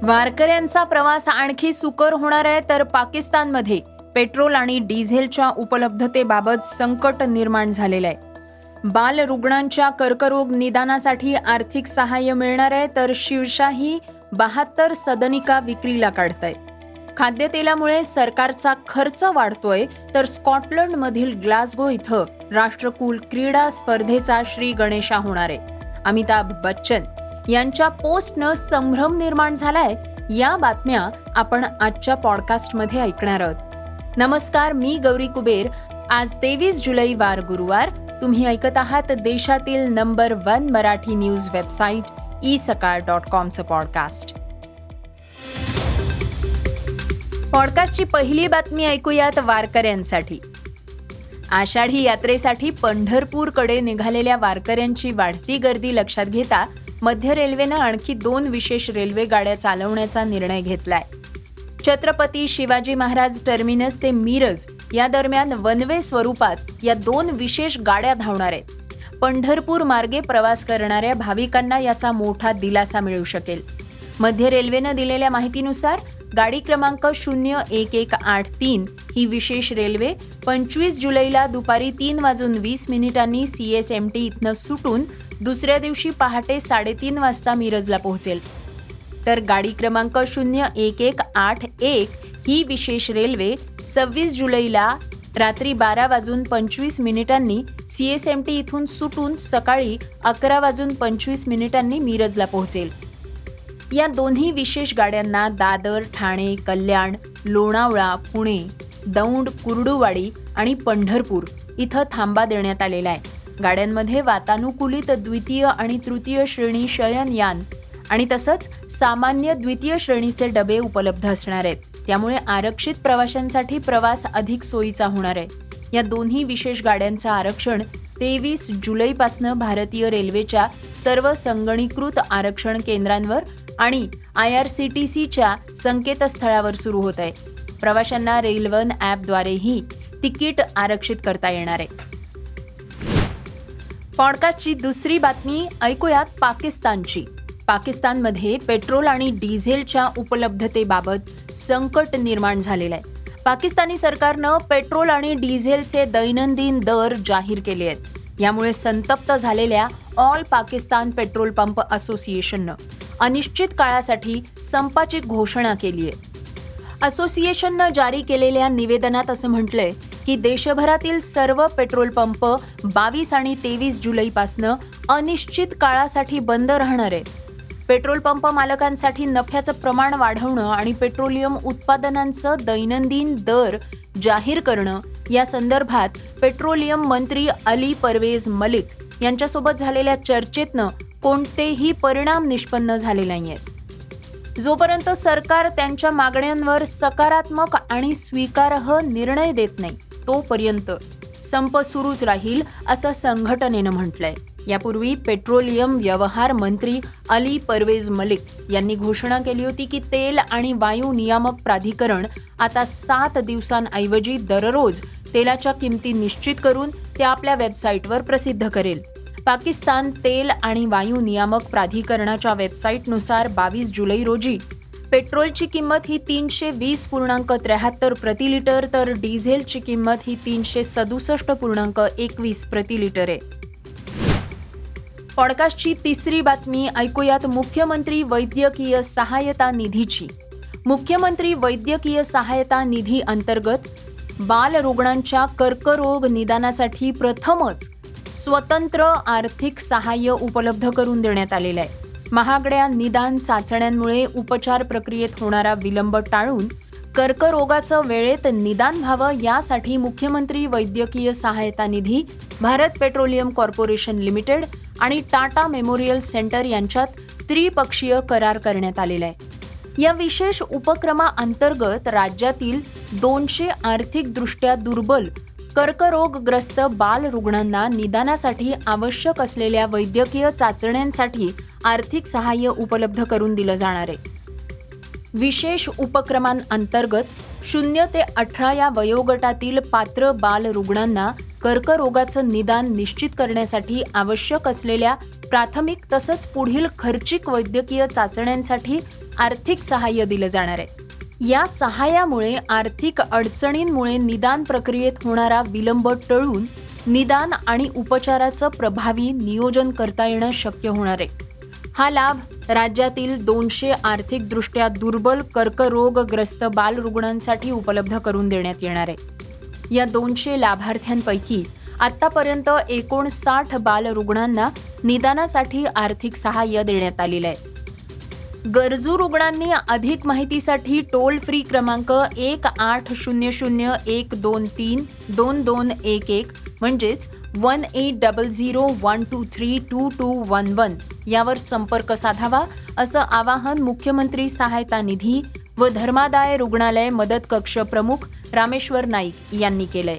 वारकऱ्यांचा प्रवास आणखी सुकर होणार आहे, तर पाकिस्तानमध्ये पेट्रोल आणि डिझेलच्या उपलब्धतेबाबत संकट निर्माण झालेलं आहे. बालरुग्णांच्या कर्करोग निदानासाठी आर्थिक सहाय्य मिळणार आहे, तर शिवशाही 72 सदनिका विक्रीला काढतायत. खाद्यतेलामुळे सरकारचा खर्च वाढतोय, तर स्कॉटलंडमधील ग्लासगो इथं राष्ट्रकुल क्रीडा स्पर्धेचा श्री गणेशा होणार आहे. अमिताभ बच्चन यांच्या पोस्टनं संभ्रम निर्माण झालाय. या बातम्या आपण आजच्या पॉडकास्टमध्ये ऐकणार आहोत. नमस्कार, मी गौरी कुबेर. आज 23 जुलै वार गुरुवार. तुम्ही ऐकत आहात देशातील नंबर 1 मराठी न्यूज वेबसाईट isakal.comचं पॉडकास्ट. पॉडकास्टची पहिली बातमी ऐकूयात वारकऱ्यांसाठी. आषाढी यात्रेसाठी पंढरपूरकडे निघालेल्या वारकऱ्यांची वाढती गर्दी लक्षात घेता मध्य रेल्वेनं आणखी 2 विशेष रेल्वे गाड्या चालवण्याचा निर्णय घेतलाय. छत्रपती शिवाजी महाराज टर्मिनस ते मिरज या दरम्यान वन वे स्वरूपात या 2 विशेष गाड्या धावणार आहेत. पंढरपूर मार्गे प्रवास करणाऱ्या भाविकांना याचा मोठा दिलासा मिळू शकेल. मध्य रेल्वेनं दिलेल्या माहितीनुसार गाडी क्रमांक 01183 ही विशेष रेल्वे 25 जुलैला दुपारी 3:20 CSMT इथनं सुटून दुसऱ्या दिवशी पहाटे 3:30 वाजता मिरजला पोहोचेल. तर गाडी क्रमांक 01181 ही विशेष रेल्वे 26 जुलैला रात्री 12:25 CSMT इथून सुटून सकाळी 11:25 मिरजला पोहोचेल. या दोन्ही विशेष गाड्यांना दादर, ठाणे, कल्याण, लोणावळा, पुणे, दौंड, कुर्डुवाडी आणि पंढरपूर इथं थांबा देण्यात आलेला आहे. गाड्यांमध्ये वातानुकूलित द्वितीय आणि तृतीय श्रेणी शयनयान आणि तसंच सामान्य द्वितीय श्रेणीचे डबे उपलब्ध असणार आहेत. त्यामुळे आरक्षित प्रवाशांसाठी प्रवास अधिक सोयीचा होणार आहे. या दोन्ही विशेष गाड्यांचं आरक्षण 23 जुलैपासून भारतीय रेल्वेच्या सर्व संगणीकृत आरक्षण केंद्रांवर आणि IRCTCच्या संकेतस्थळावर सुरू होत आहे. प्रवाशांना रेल्वन ॲपद्वारेही तिकीट आरक्षित करता येणार आहे. पॉडकास्टची दुसरी बातमी ऐकूयात पाकिस्तानची. पाकिस्तानमध्ये पेट्रोल आणि डिझेलच्या उपलब्धतेबाबत संकट निर्माण झालेलं आहे. पाकिस्तानी सरकारनं पेट्रोल आणि डिझेलचे दैनंदिन दर जाहीर केले आहेत. यामुळे संतप्त झालेल्या ऑल पाकिस्तान पेट्रोल पंप असोसिएशननं अनिश्चित काळासाठी संपाची घोषणा केली आहे. असोसिएशननं जारी केलेल्या निवेदनात असं म्हटलंय की देशभरातील सर्व पेट्रोल पंप 22 आणि 23 जुलैपासून अनिश्चित काळासाठी बंद राहणार आहेत. पेट्रोल पंप मालकांसाठी नफ्याचं प्रमाण वाढवणं आणि पेट्रोलियम उत्पादनांचं दैनंदिन दर जाहीर करणं या संदर्भात पेट्रोलियम मंत्री अली परवेज मलिक यांच्यासोबत झालेल्या चर्चेतनं कोणतेही परिणाम निष्पन्न झाले नाहीयेत. जोपर्यंत सरकार त्यांच्या मागण्यांवर सकारात्मक आणि स्वीकारार्ह निर्णय देत नाही तोपर्यंत संप सुरूच राहील, असं संघटनेनं म्हटलंय. यापूर्वी पेट्रोलियम व्यवहार मंत्री अली परवेज मलिक यांनी घोषणा केली होती की तेल आणि वायू नियामक प्राधिकरण आता 7 दिवसांऐवजी दररोज तेलाच्या किमती निश्चित करून ते आपल्या वेबसाईटवर प्रसिद्ध करेल. पाकिस्तान तेल आणि वायू नियामक प्राधिकरणाच्या वेबसाईटनुसार 22 जुलै रोजी पेट्रोलची किंमत ही 320.73 प्रति लिटर, तर डिझेलची किंमत ही 367.21 प्रति लिटर आहे. पॉडकास्टची तिसरी बातमी ऐकूयात मुख्यमंत्री वैद्यकीय सहायता निधीची. मुख्यमंत्री वैद्यकीय सहायता निधी अंतर्गत बालरुग्णांच्या कर्करोग निदानासाठी प्रथमच स्वतंत्र आर्थिक सहाय्य उपलब्ध करून देण्यात आलेलं आहे. महागड्या निदान चाचण्यांमुळे उपचार प्रक्रियेत होणारा विलंब टाळून कर्करोगाचं वेळेत निदान व्हावं यासाठी मुख्यमंत्री वैद्यकीय सहायता निधी, भारत पेट्रोलियम कॉर्पोरेशन लिमिटेड आणि टाटा मेमोरियल सेंटर यांच्यात त्रिपक्षीय करार करण्यात आलेला आहे. या विशेष उपक्रमाअंतर्गत राज्यातील 200 आर्थिकदृष्ट्या दुर्बल कर्करोगग्रस्त बालरुग्णांना निदानासाठी आवश्यक असलेल्या वैद्यकीय चाचण्यांसाठी आर्थिक सहाय्य उपलब्ध करून दिलं जाणार आहे. विशेष उपक्रमांअंतर्गत 0 ते 18 या वयोगटातील पात्र बालरुग्णांना कर्करोगाचं निदान निश्चित करण्यासाठी आवश्यक असलेल्या प्राथमिक तसंच पुढील खर्चिक वैद्यकीय चाचण्यांसाठी आर्थिक सहाय्य दिलं जाणार आहे. या सहाय्यामुळे आर्थिक अडचणींमुळे निदान प्रक्रियेत होणारा विलंब टळून निदान आणि उपचाराचं प्रभावी नियोजन करता येणं शक्य होणार आहे. हा लाभ राज्यातील 200 आर्थिकदृष्ट्या दुर्बल कर्करोगग्रस्त बालरुग्णांसाठी उपलब्ध करून देण्यात येणार आहे. या 200 लाभार्थ्यांपैकी आतापर्यंत 59 बालरुग्णांना निदानासाठी आर्थिक सहाय्य देण्यात आलेलं आहे. गरजू रुग्णांनी अधिक माहितीसाठी टोल फ्री क्रमांक 1800-123-2211 म्हणजेच 1800-123-2211 यावर संपर्क साधावा असं आवाहन मुख्यमंत्री सहायता निधी व धर्मादाय रुग्णालय मदत कक्ष प्रमुख रामेश्वर नाईक यांनी केलंय.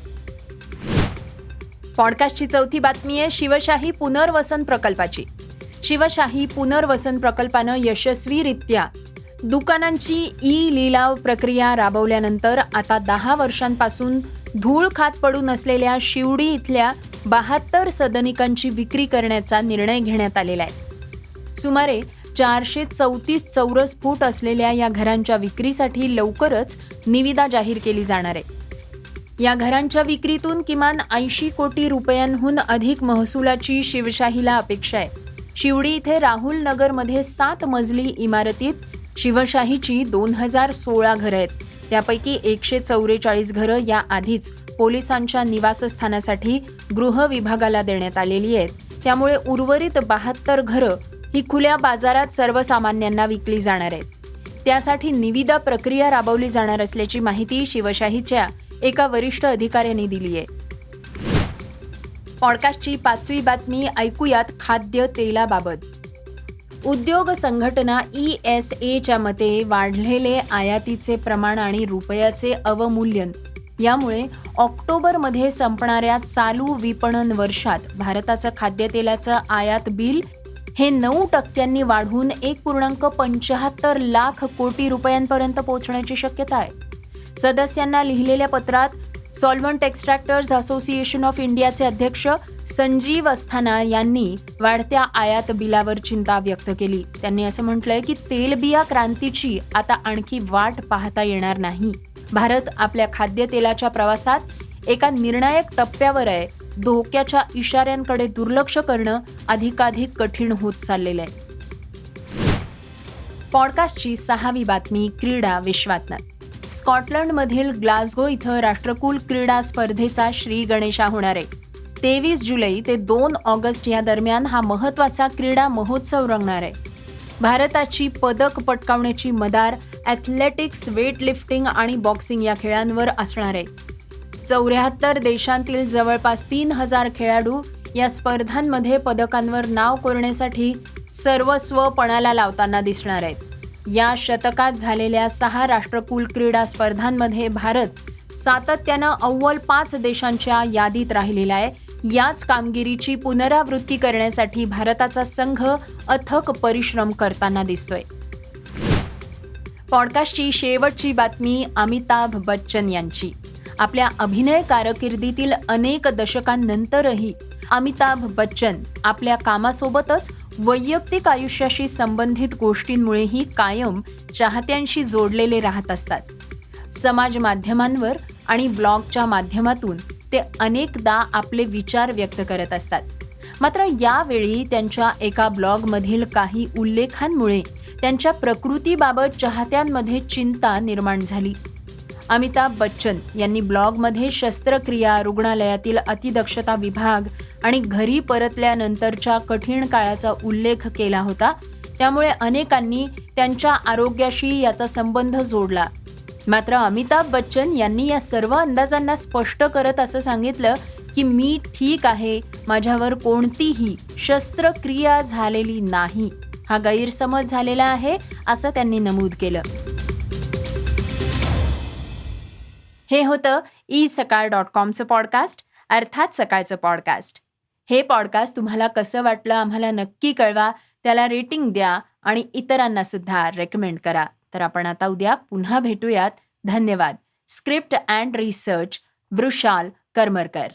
पॉडकास्टची चौथी बातमी आहे शिवशाही पुनर्वसन प्रकल्पाची. शिवशाही पुनर्वसन प्रकल्पानं यशस्वीरित्या दुकानांची लिलाव प्रक्रिया राबवल्यानंतर आता 10 वर्षांपासून धूळ खात पडून असलेल्या शिवडी इथल्या 72 सदनिकांची विक्री करण्याचा निर्णय घेण्यात आलेला आहे. सुमारे 434 चौरस फूट असलेल्या या घरांच्या विक्रीसाठी लवकरच निविदा जाहीर केली जाणार आहे. या घरांच्या विक्रीतून किमान 80 कोटी रुपयांहून अधिक महसुलाची शिवशाहीला अपेक्षा आहे. शिवडी इथे राहुल नगरमध्ये 7 मजली इमारतीत शिवशाहीची 2016 घरं आहेत. त्यापैकी 144 घरं या आधीच पोलिसांच्या निवासस्थानासाठी गृह विभागाला देण्यात आलेली आहेत. त्यामुळे उर्वरित 72 घरं ही खुल्या बाजारात सर्वसामान्यांना विकली जाणार आहेत. त्यासाठी निविदा प्रक्रिया राबवली जाणार असल्याची माहिती शिवशाहीच्या एका वरिष्ठ अधिकाऱ्यांनी दिली आहे. पॉडकास्टची 5वी बातमी ऐकूयात खाद्य तेलाबाबत. उद्योग संघटना ESAच्या मते वाढलेले आयातीचे प्रमाण आणि रुपयाचे अवमूल्यन यामुळे ऑक्टोबरमध्ये संपणाऱ्या चालू विपणन वर्षात भारताचं खाद्यतेलाचं आयात बिल हे 9% वाढून 1.75 लाख कोटी रुपयांपर्यंत पोहोचण्याची शक्यता आहे. सदस्यांना लिहिलेल्या पत्रात सॉल्व्हंट एक्स्ट्रॅक्टर्स असोसिएशन ऑफ इंडियाचे अध्यक्ष संजीव अस्थाना यांनी वाढत्या आयात बिलावर चिंता व्यक्त केली. त्यांनी असं म्हटलंय की तेलबिया क्रांतीची आता आणखी वाट पाहता येणार नाही. भारत आपल्या खाद्यतेलाच्या प्रवासात एका निर्णायक टप्प्यावर आहे. धोक्याच्या इशाऱ्यांकडे दुर्लक्ष करणं अधिकाधिक कठीण होत चाललेलं आहे. पॉडकास्टची 6वी बातमी क्रीडा विश्वातनं. स्कॉटलंडमधील ग्लासगो इथं राष्ट्रकुल क्रीडा स्पर्धेचा श्री गणेशा होणार आहे. 23 जुलै ते 2 ऑगस्ट या दरम्यान हा महत्त्वाचा क्रीडा महोत्सव रंगणार आहे. भारताची पदक पटकावण्याची मदार ॲथलेटिक्स, वेटलिफ्टिंग आणि बॉक्सिंग या खेळांवर असणार आहे. 74 देशांतील जवळपास 3000 खेळाडू या स्पर्धांमध्ये पदकांवर नाव कोरण्यासाठी सर्वस्व पणाला लावताना दिसणार आहेत. या शतकात झालेल्या 6 राष्ट्रकुल क्रीडा स्पर्धांमध्ये भारत सातत्यानं अव्वल 5 देशांच्या यादीत राहिलेला आहे. याच कामगिरीची पुनरावृत्ती करण्यासाठी भारताचा संघ अथक परिश्रम करताना दिसतोय. पॉडकास्टची शेवटची बातमी अमिताभ बच्चन यांची. आपल्या अभिनय कारकिर्दीतील अनेक दशकांनंतरही अमिताभ बच्चन आपल्या कामासोबतच वैयक्तिक आयुष्याशी संबंधित गोष्टींमुळेही कायम चाहत्यांशी जोडलेले राहत असतात. समाज माध्यमांवर आणि ब्लॉगच्या माध्यमातून ते अनेकदा आपले विचार व्यक्त करत असतात. मात्र यावेळी त्यांच्या एका ब्लॉगमधील काही उल्लेखांमुळे त्यांच्या प्रकृतीबाबत चाहत्यांमध्ये चिंता निर्माण झाली. अमिताभ बच्चन यांनी ब्लॉगमध्ये शस्त्रक्रिया, रुग्णालयातील अतिदक्षता विभाग आणि घरी परतल्यानंतरच्या कठीण काळाचा उल्लेख केला होता. त्यामुळे अनेकांनी त्यांच्या आरोग्याशी याचा संबंध जोडला. मात्र अमिताभ बच्चन यांनी या सर्व अंदाजांना स्पष्ट करत असं सांगितलं की मी ठीक आहे, माझ्यावर कोणतीही शस्त्रक्रिया झालेली नाही. हा गैरसमज झालेला आहे असं त्यांनी नमूद केलं. हे होतं isakal.comचं पॉडकास्ट, अर्थात सकाळचं पॉडकास्ट. हे पॉडकास्ट तुम्हाला कसं वाटलं आम्हाला नक्की कळवा. त्याला रेटिंग द्या आणि इतरांना सुद्धा रेकमेंड करा. तर आपण आता उद्या पुन्हा भेटूयात. धन्यवाद. Script and research Vrushal Karmarkar.